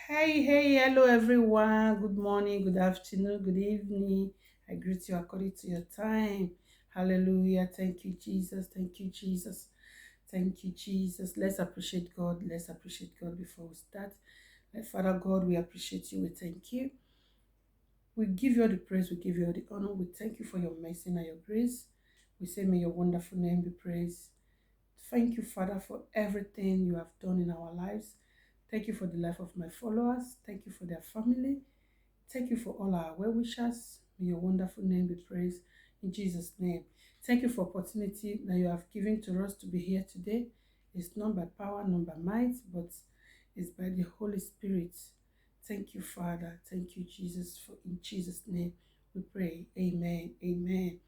Hello everyone. Good morning, good afternoon, good evening. I greet you according to your time. Hallelujah. Thank you, Jesus. Thank you, Jesus. Thank you, Jesus. Let's appreciate God. Let's appreciate God before we start. Father God, we appreciate you. We thank you. We give you all the praise. We give you all the honor. We thank you for your mercy and your grace. We say, may your wonderful name be praised. Thank you, Father, for everything you have done in our lives. Thank you for the life of my followers. Thank you for their family. Thank you for all our well wishers. May your wonderful name be praised in Jesus' name. Thank you for opportunity that you have given to us to be here today. It's not by power, not by might, but it's by the Holy Spirit. Thank you, Father. Thank you, Jesus. For in Jesus' name we pray. Amen. Amen.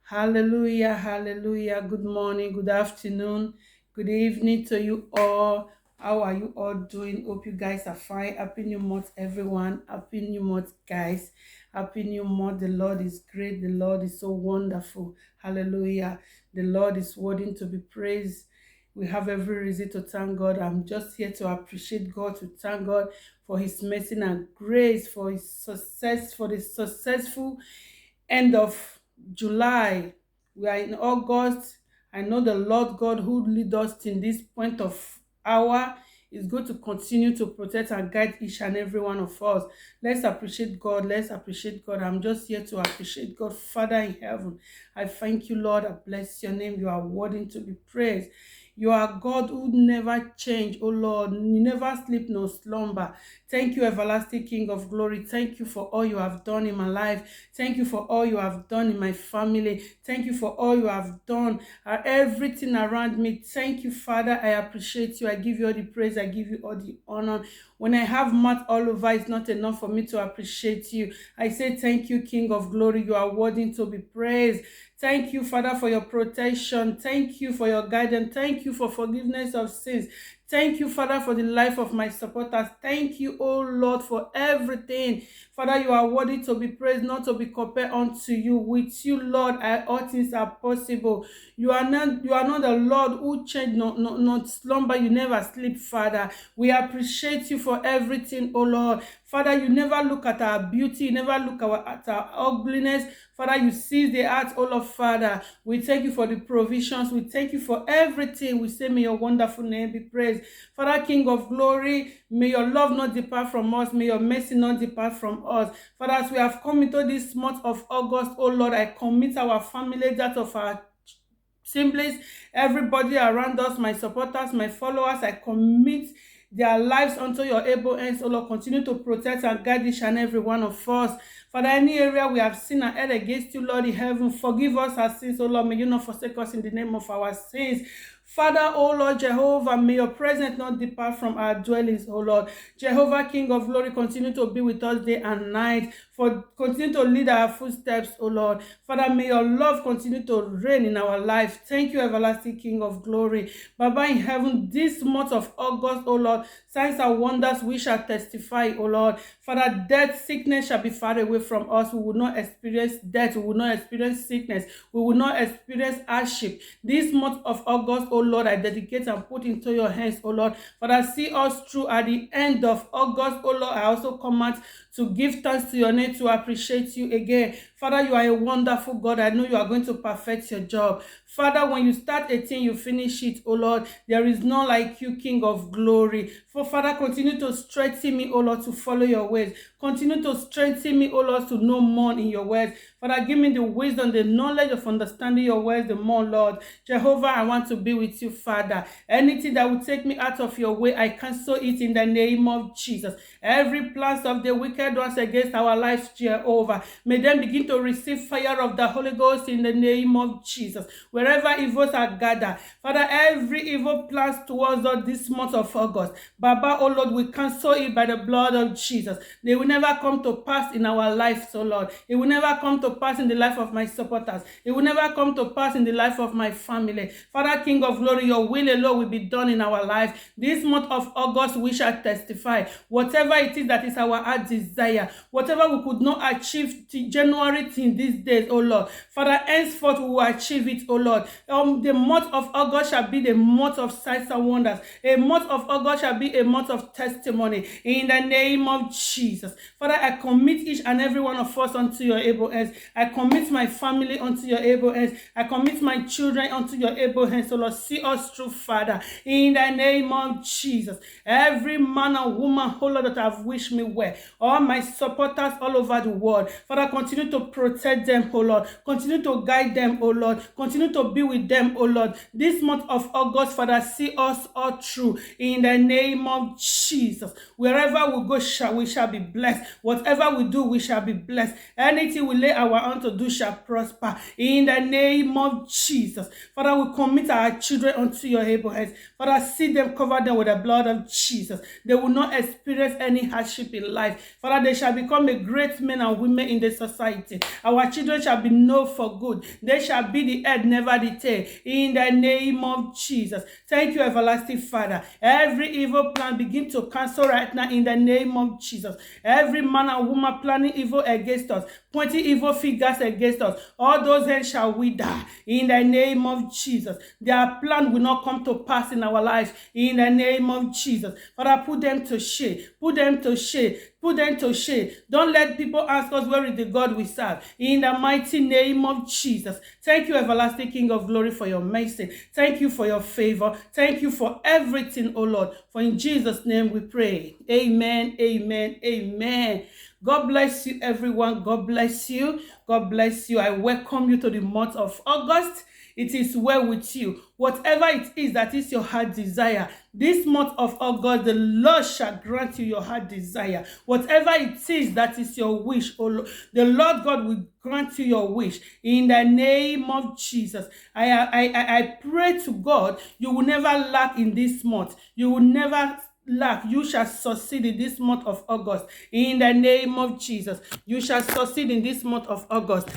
Hallelujah, hallelujah. Good morning, good afternoon, good evening to you all. How are you all doing? Hope you guys are fine. Happy New Month, everyone. Happy New Month, guys. Happy New Month. The Lord is great. The Lord is so wonderful. Hallelujah. The Lord is worthy to be praised. We have every reason to thank God. I'm just here to appreciate God, to thank God for His mercy and grace, for His success, for the successful end of July. We are in August. I know the Lord God who lead us in this point of hour is going to continue to protect and guide each and every one of us. Let's appreciate God. Let's appreciate God. I'm just here to appreciate God. Father in heaven, I thank you, Lord. I bless your name. You are worthy to be praised. You are God who never change, oh Lord. You never sleep nor slumber. Thank you, everlasting King of glory. Thank you for all you have done in my life. Thank you for all you have done in my family. Thank you for all you have done, everything around me. Thank you, Father. I appreciate you. I give you all the praise. I give you all the honor. When I have mouth all over, it's not enough for me to appreciate you. I say thank you, King of glory. You are worthy to be praised. Thank you, Father, for your protection. Thank you for your guidance. Thank you for forgiveness of sins. Thank you, Father, for the life of my supporters. Thank you, oh Lord, for everything. Father, you are worthy to be praised, not to be compared unto you. With you, Lord, all things are possible. You are not the Lord who changed, not slumber. You never sleep, Father. We appreciate you for everything, oh Lord. Father, you never look at our beauty. You never look at our ugliness. Father, you see the heart, oh Lord, Father. We thank you for the provisions. We thank you for everything. We say, may your wonderful name be praised. Father, King of glory, may your love not depart from us. May your mercy not depart from us. Father, as we have come into this month of August, oh Lord, I commit our family, that of our siblings, everybody around us, my supporters, my followers, I commit their lives unto your able hands, oh Lord. Continue to protect and guide each and every one of us. Father, any area we have sinned and erred against you, Lord in heaven, forgive us our sins, oh Lord. May you not forsake us in the name of our sins. Father, oh Lord Jehovah, may your presence not depart from our dwellings, oh Lord. Jehovah, King of glory, continue to be with us day and night. Continue to lead our footsteps, oh Lord. Father, may your love continue to reign in our life. Thank you, everlasting King of glory. Baba in heaven, this month of August, oh Lord, signs and wonders we shall testify, oh Lord. Father, death, sickness shall be far away from us. We will not experience death. We will not experience sickness. We will not experience hardship. This month of August, oh Lord, I dedicate and put into your hands, oh Lord. Father, see us through at the end of August, oh Lord. I also come out to give thanks to your name, to appreciate you again. Father, you are a wonderful God. I know you are going to perfect your job. Father, when you start a thing, you finish it, oh Lord. There is none like you, King of glory. For Father, continue to strengthen me, oh Lord, to follow your ways. Continue to strengthen me, oh Lord, to know more in your words. Father, give me the wisdom, the knowledge of understanding your words the more, Lord. Jehovah, I want to be with you, Father. Anything that will take me out of your way, I cancel it in the name of Jesus. Every plans of the wicked ones against our lives, Jehovah, may them begin to receive fire of the Holy Ghost in the name of Jesus. Wherever evils are gathered, Father, every evil plans towards us this month of August, Baba, oh Lord, we cancel it by the blood of Jesus. They will never come to pass in our life, so Lord. It will never come to pass in the life of my supporters. It will never come to pass in the life of my family. Father, King of glory, your will alone will be done in our life. This month of August, we shall testify. Whatever it is that is our heart desire, whatever we could not achieve January till these days, oh Lord. Father, henceforth we will achieve it, oh Lord. Lord. The month of August shall be the month of signs and wonders. A month of August shall be a month of testimony in the name of Jesus. Father, I commit each and every one of us unto your able hands. I commit my family unto your able hands. I commit my children unto your able hands. So Lord, see us through, Father, in the name of Jesus. Every man and woman, oh Lord, that have wished me well, all my supporters all over the world, Father, continue to protect them, oh Lord. Continue to guide them, oh Lord. Continue to be with them, oh Lord. This month of August, Father, see us all through in the name of Jesus. Wherever we go, we shall be blessed. Whatever we do, we shall be blessed. Anything we lay our hand to do shall prosper in the name of Jesus. Father, we commit our children unto your able hands. Father, see them, cover them with the blood of Jesus. They will not experience any hardship in life. Father, they shall become a great men and women in the society. Our children shall be known for good. They shall be the head, never the tail. In the name of Jesus. Thank you, everlasting Father. Every evil plan begin to cancel right now in the name of Jesus. Every man and woman planning evil against us, pointing evil fingers against us, all those hands shall wither in the name of Jesus. Their plan will not come to pass in our lives in the name of Jesus. Father, put them to shame. Put them to shame. Put them to shame. Don't let people ask us where is the God we serve. In the mighty name of Jesus. Thank you, everlasting King of glory, for your mercy. Thank you for your favor. Thank you for everything, oh Lord. For in Jesus' name we pray. Amen, amen, amen. God bless you, everyone. God bless you. God bless you. I welcome you to the month of August. It is well with you. Whatever it is that is your heart desire, this month of August, the Lord shall grant you your heart desire. Whatever it is that is your wish, oh Lord, the Lord God will grant you your wish. In the name of Jesus, I pray to God, you will never lack in this month. You will never lack. You shall succeed in this month of August. In the name of Jesus, you shall succeed in this month of August.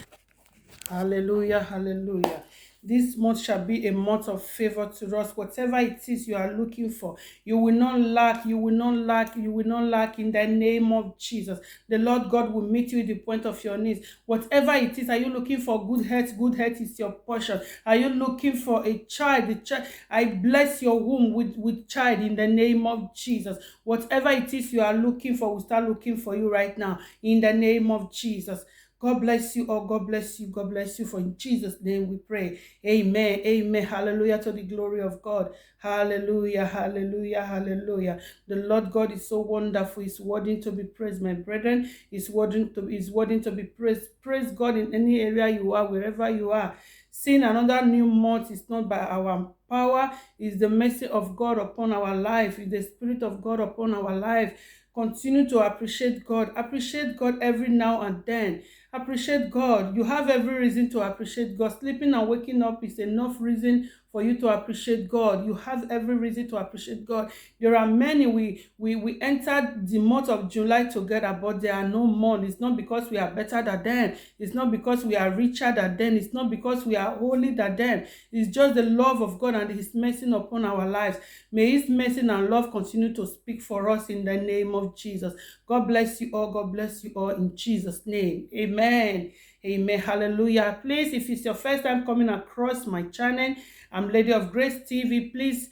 Hallelujah, hallelujah. This month shall be a month of favor to us. Whatever it is you are looking for, you will not lack, you will not lack, you will not lack in the name of Jesus. The Lord God will meet you at the point of your needs. Whatever it is, are you looking for good health? Good health is your portion. Are you looking for a child? I bless your womb with child in the name of Jesus. Whatever it is you are looking for, will start looking for you right now in the name of Jesus. God bless you all. God bless you. God bless you. For in Jesus' name we pray. Amen. Amen. Hallelujah to the glory of God. Hallelujah. Hallelujah. Hallelujah. The Lord God is so wonderful. He's worthy to be praised, my brethren. He's worthy to be praised. Praise God in any area you are, wherever you are. Seeing another new month is not by our power. It's the mercy of God upon our life. It's the Spirit of God upon our life. Continue to appreciate God. Appreciate God every now and then. Appreciate God. You have every reason to appreciate God. Sleeping and waking up is enough reason for you to appreciate God. You have every reason to appreciate God. There are many, we entered the month of July together, but there are no more. It's not because we are better than them. It's not because we are richer than them. It's not because we are holy than them. It's just the love of God and His mercy upon our lives. May His mercy and love continue to speak for us in the name of Jesus. God bless you all. God bless you all in Jesus' name. Amen. Amen. Hallelujah. Please, if it's your first time coming across my channel, I'm Lady of Grace TV. Please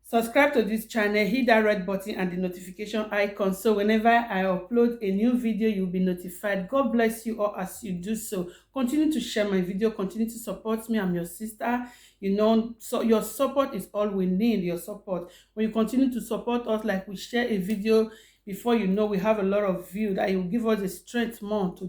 subscribe to this channel, hit that red button and the notification icon, so whenever I upload a new video, you'll be notified. God bless you all as you do so. Continue to share my video. Continue to support me. I'm your sister. You know, so your support is all we need. Your support. When you continue to support us, like we share a video, before you know, we have a lot of views that will give us the strength more to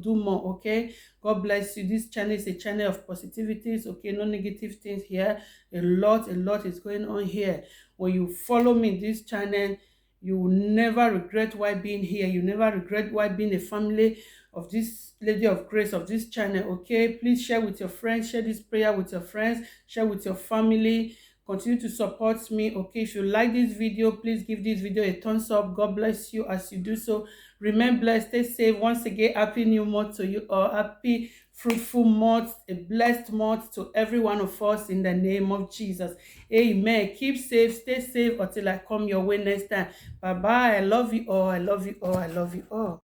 do more. Okay, God bless you. This channel is a channel of positivities. Okay, no negative things here. A lot is going on here. When you follow me this channel, you will never regret why being here. You never regret why being a family of this Lady of Grace, of this channel. Okay, please share with your friends. Share this prayer with your friends. Share with your family. Continue to support me. Okay, if you like this video, please give this video a thumbs up. God bless you as you do so. Remain blessed. Stay safe. Once again, happy new month to you all. Happy fruitful month, a blessed month to every one of us in the name of Jesus. Amen. Keep safe. Stay safe until I come your way next time. Bye bye. I love you all. I love you all. I love you all.